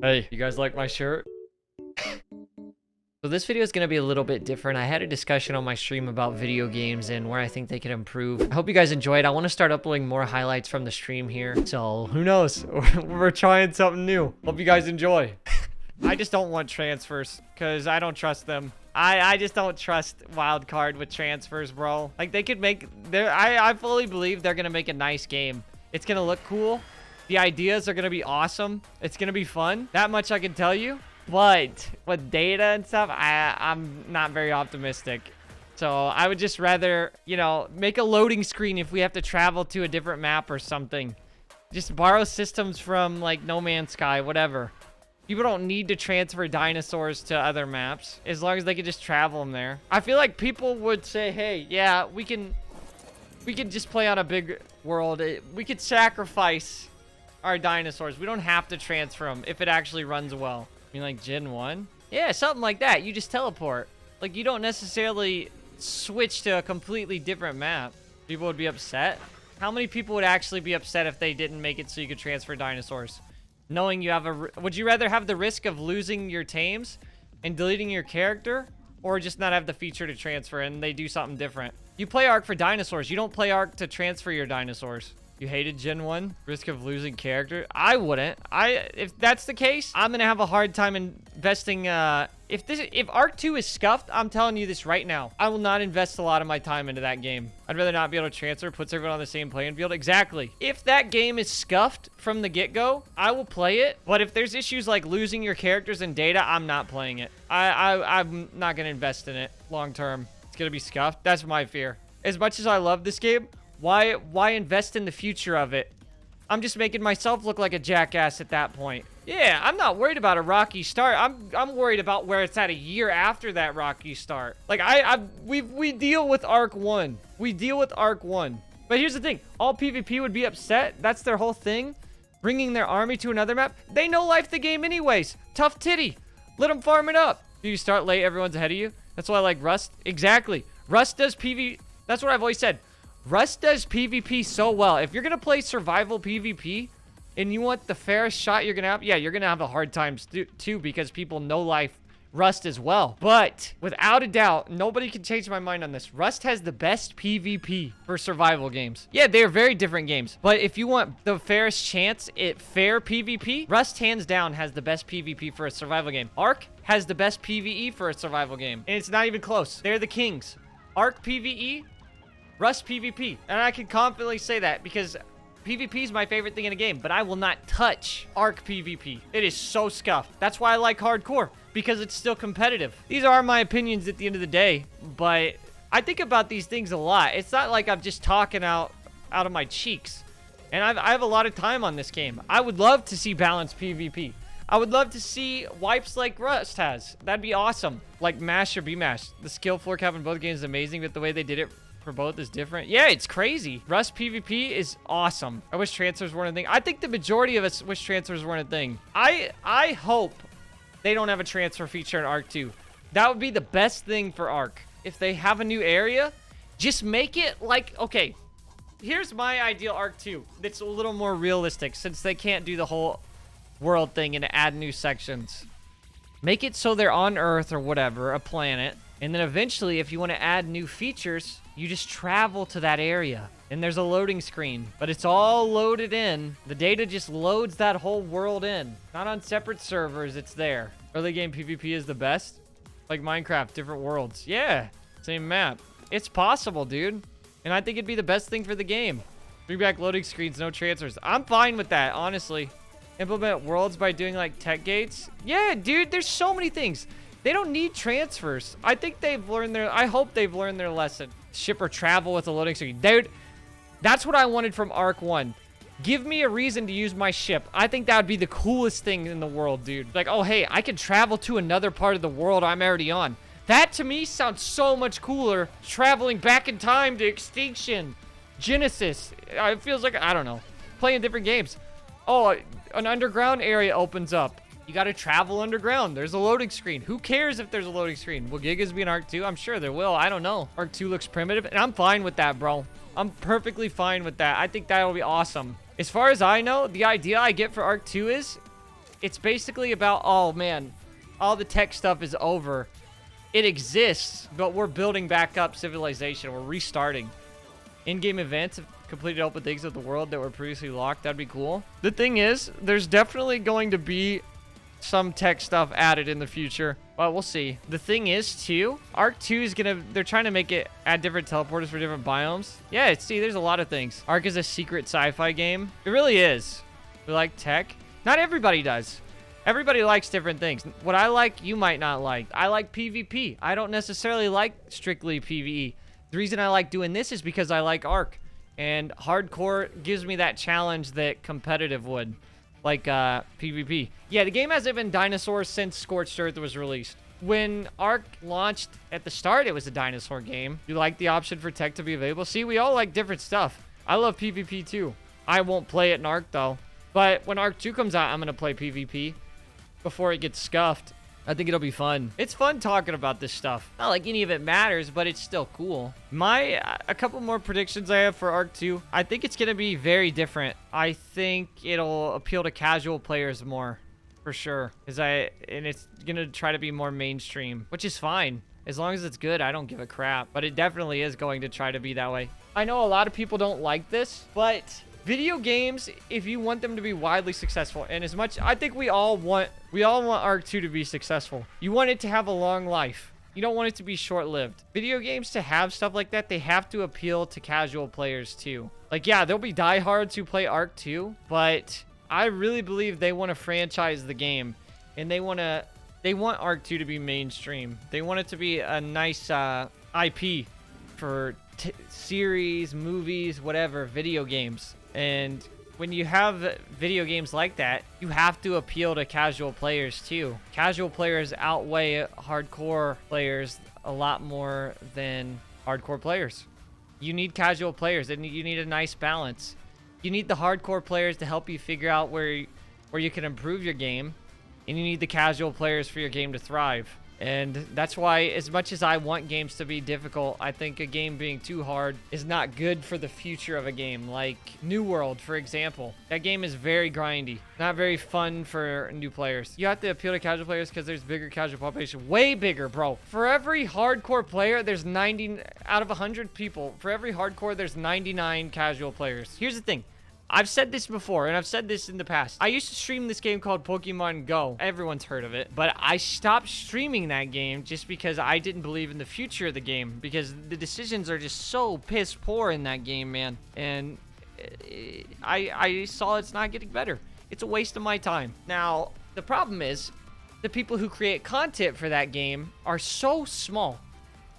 Hey, you guys like my shirt? So this video is going to be a little bit different. I had a discussion on my stream about video games and where I think they could improve. I hope you guys enjoyed. I want to start uploading more highlights from the stream here. So who knows? We're trying something new. Hope you guys enjoy. I just don't want transfers because I don't trust them. I just don't trust wildcard with transfers, bro. Like they could make I fully believe they're going to make a nice game. It's going to look cool. The ideas are going to be awesome. It's going to be fun. That much I can tell you. But with data and stuff, I'm not very optimistic. So I would just rather, you know, make a loading screen if we have to travel to a different map or something. Just borrow systems from like No Man's Sky, whatever. People don't need to transfer dinosaurs to other maps as long as they can just travel them there. I feel like people would say, hey, yeah, we can just play on a big world. We could sacrifice our dinosaurs. We don't have to transfer them if it actually runs well. I mean, like Gen 1? Yeah, something like that. You just teleport. Like, you don't necessarily switch to a completely different map. People would be upset. How many people would actually be upset if they didn't make it so you could transfer dinosaurs? Knowing you have a... Would you rather have the risk of losing your tames and deleting your character? Or just not have the feature to transfer and they do something different? You play Ark for dinosaurs. You don't play Ark to transfer your dinosaurs. You hated Gen 1? Risk of losing character? I wouldn't. If that's the case, I'm gonna have a hard time investing. If Ark 2 is scuffed, I'm telling you this right now. I will not invest a lot of my time into that game. I'd rather not be able to transfer. Puts everyone on the same playing field. Exactly. If that game is scuffed from the get-go, I will play it. But if there's issues like losing your characters and data, I'm not playing it. I'm not gonna invest in it long term. It's gonna be scuffed. That's my fear. As much as I love this game, why invest in the future of it? I'm just making myself look like a jackass at that point. Yeah, I'm not worried about a rocky start. I'm worried about where it's at a year after that rocky start. Like we deal with Ark 1. We deal with Ark 1. But here's the thing. All PvP would be upset. That's their whole thing. Bringing their army to another map. They know life the game anyways. Tough titty. Let them farm it up. Do you start late? Everyone's ahead of you. That's why I like Rust. Exactly. Rust does PvP. That's what I've always said. Rust does PvP so well. If you're going to play survival PvP and you want the fairest shot you're going to have, yeah, you're going to have a hard time too because people know life Rust as well. But without a doubt, nobody can change my mind on this. Rust has the best PvP for survival games. Yeah, they are very different games. But if you want the fairest chance at fair PvP, Rust hands down has the best PvP for a survival game. Ark has the best PvE for a survival game. And it's not even close. They're the kings. Ark PvE, Rust PvP. And I can confidently say that because PvP is my favorite thing in a game, but I will not touch Ark PvP. It is so scuffed. That's why I like hardcore, because it's still competitive. These are my opinions at the end of the day, but I think about these things a lot. It's not like I'm just talking out of my cheeks. And I have a lot of time on this game. I would love to see balanced PvP. I would love to see wipes like Rust has. That'd be awesome. Like Mash or B-Mash. The skill floor cap in both games is amazing, but the way they did it for both is different. Yeah, it's crazy. Rust PvP is awesome. I wish transfers weren't a thing. I think the majority of us wish transfers weren't a thing. I hope they don't have a transfer feature in Ark 2. That would be the best thing for Ark. If they have a new area, just make it like, okay, here's my ideal Ark 2 that's a little more realistic since they can't do the whole world thing and add new sections. Make it so they're on Earth or whatever, a planet. And then eventually, if you want to add new features, you just travel to that area. And there's a loading screen. But it's all loaded in. The data just loads that whole world in. Not on separate servers, it's there. Early game PvP is the best. Like Minecraft, different worlds. Yeah, same map. It's possible, dude. And I think it'd be the best thing for the game. Bring back loading screens, no transfers. I'm fine with that, honestly. Implement worlds by doing like tech gates. Yeah, dude, there's so many things. They don't need transfers. I think they've learned I hope they've learned their lesson. Ship or travel with a loading screen. Dude, that's what I wanted from Ark 1. Give me a reason to use my ship. I think that would be the coolest thing in the world, dude. Like, oh, hey, I can travel to another part of the world I'm already on. That, to me, sounds so much cooler. Traveling back in time to Extinction. Genesis. It feels like, I don't know. Playing different games. Oh, an underground area opens up. You got to travel underground. There's a loading screen. Who cares if there's a loading screen? Will Gigas be in Ark 2? I'm sure there will. I don't know. Ark 2 looks primitive, and I'm fine with that, bro. I'm perfectly fine with that. I think that'll be awesome. As far as I know, the idea I get for Ark 2 is it's basically about, oh man, all the tech stuff is over. It exists, but we're building back up civilization. We're restarting. In-game events have completed open things of the world that were previously locked. That'd be cool. The thing is, there's definitely going to be some tech stuff added in the future. Well, we'll see. The thing is, too, Ark 2 is they're trying to make it add different teleporters for different biomes. Yeah, see, there's a lot of things. Ark is a secret sci-fi game. It really is. We like tech. Not everybody does. Everybody likes different things. What I like, you might not like. I like PvP. I don't necessarily like strictly PvE. The reason I like doing this is because I like Ark. And hardcore gives me that challenge that competitive would. Like PvP. Yeah, the game hasn't been dinosaurs since Scorched Earth was released. When Ark launched at the start, it was a dinosaur game. You like the option for tech to be available. See, we all like different stuff. I love PvP too. I won't play it in Ark though. But when Ark 2 comes out, I'm going to play PvP before it gets scuffed. I think it'll be fun. It's fun talking about this stuff. Not like any of it matters, but it's still cool. A couple more predictions I have for Ark 2. I think it's going to be very different. I think it'll appeal to casual players more, for sure. And it's going to try to be more mainstream, which is fine. As long as it's good, I don't give a crap. But it definitely is going to try to be that way. I know a lot of people don't like this, but video games, if you want them to be widely successful, and as much, I think we all want Ark 2 to be successful. You want it to have a long life. You don't want it to be short-lived. Video games, to have stuff like that, they have to appeal to casual players too. Like, yeah, there'll be diehards who play Ark 2, but I really believe they want to franchise the game, and they want Ark 2 to be mainstream. They want it to be a nice IP for series, movies, whatever, video games. And when you have video games like that, you have to appeal to casual players too. Casual players outweigh hardcore players a lot more than hardcore players. You need casual players, and you need a nice balance. You need the hardcore players to help you figure out where you can improve your game, and you need the casual players for your game to thrive. And that's why, as much as I want games to be difficult, I think a game being too hard is not good for the future of a game. Like New World, for example. That game is very grindy. Not very fun for new players. You have to appeal to casual players because there's bigger casual population. Way bigger, bro. For every hardcore player, there's 90 out of 100 people. For every hardcore, there's 99 casual players. Here's the thing. I've said this before, and I've said this in the past. I used to stream this game called Pokemon Go. Everyone's heard of it. But I stopped streaming that game just because I didn't believe in the future of the game. Because the decisions are just so piss poor in that game, man. And I saw it's not getting better. It's a waste of my time. Now, the problem is, the people who create content for that game are so small.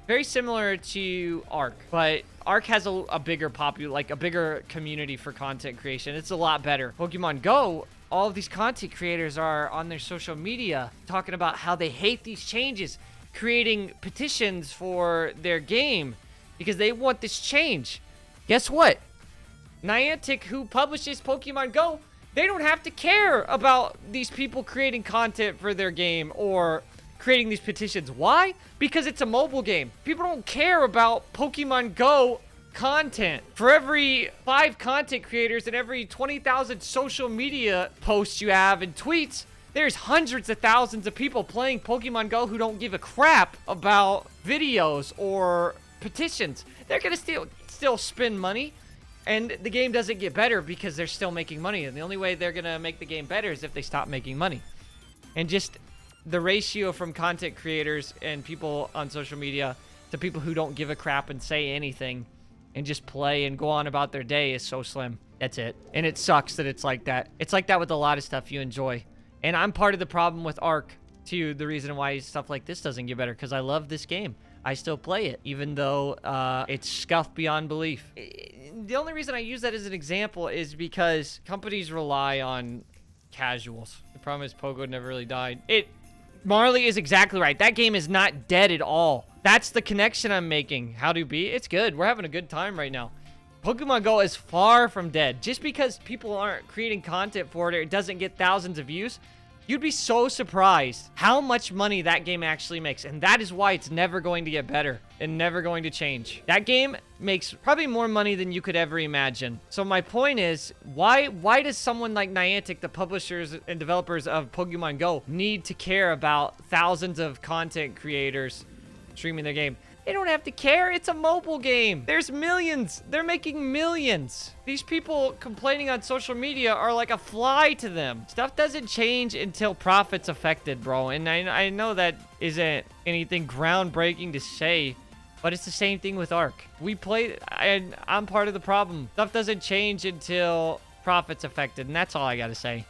Very similar to Ark, but Ark has a bigger a bigger community for content creation. It's a lot better. Pokemon Go, all of these content creators are on their social media talking about how they hate these changes, creating petitions for their game because they want this change. Guess what? Niantic, who publishes Pokemon Go, they don't have to care about these people creating content for their game or creating these petitions. Why? Because it's a mobile game. People don't care about Pokemon Go content. For every 5 content creators and every 20,000 social media posts you have and tweets, there's hundreds of thousands of people playing Pokemon Go who don't give a crap about videos or petitions. They're gonna still spend money, and the game doesn't get better because they're still making money. And the only way they're gonna make the game better is if they stop making money. And just the ratio from content creators and people on social media to people who don't give a crap and say anything and just play and go on about their day is so slim. That's it. And it sucks that it's like that. It's like that with a lot of stuff you enjoy. And I'm part of the problem with Ark too. The reason why stuff like this doesn't get better, because I love this game. I still play it, even though it's scuffed beyond belief. The only reason I use that as an example is because companies rely on casuals. The problem is Pogo never really died. Marley is exactly right. That game is not dead at all. That's the connection I'm making. How to be? It's good. We're having a good time right now. Pokemon Go is far from dead. Just because people aren't creating content for it or it doesn't get thousands of views You'd be so surprised how much money that game actually makes. And that is why it's never going to get better and never going to change. That game makes probably more money than you could ever imagine. So my point is, why does someone like Niantic, the publishers and developers of Pokemon Go, need to care about thousands of content creators streaming their game? They don't have to care. It's a mobile game. There's millions. They're making millions. These people complaining on social media are like a fly to them. Stuff doesn't change until profit's affected, bro. And I know that isn't anything groundbreaking to say, but it's the same thing with Ark. We play, and I'm part of the problem. Stuff doesn't change until profit's affected, and that's all I gotta say.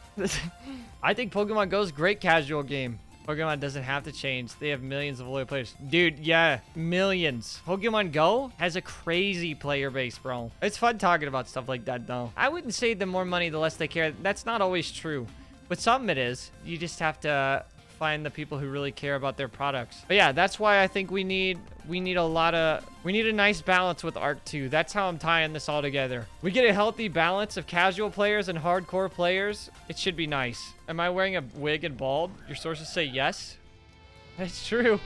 I think Pokemon Go is a great casual game. Pokemon doesn't have to change. They have millions of loyal players. Dude, yeah, millions. Pokemon Go has a crazy player base, bro. It's fun talking about stuff like that, though. I wouldn't say the more money, the less they care. That's not always true. With some, it is. You just have to find the people who really care about their products. But yeah, that's why I think we need a nice balance with Arc 2. That's how I'm tying this all together. We get a healthy balance of casual players and hardcore players. It should be nice. Am I wearing a wig and bald? Your sources say yes. It's true.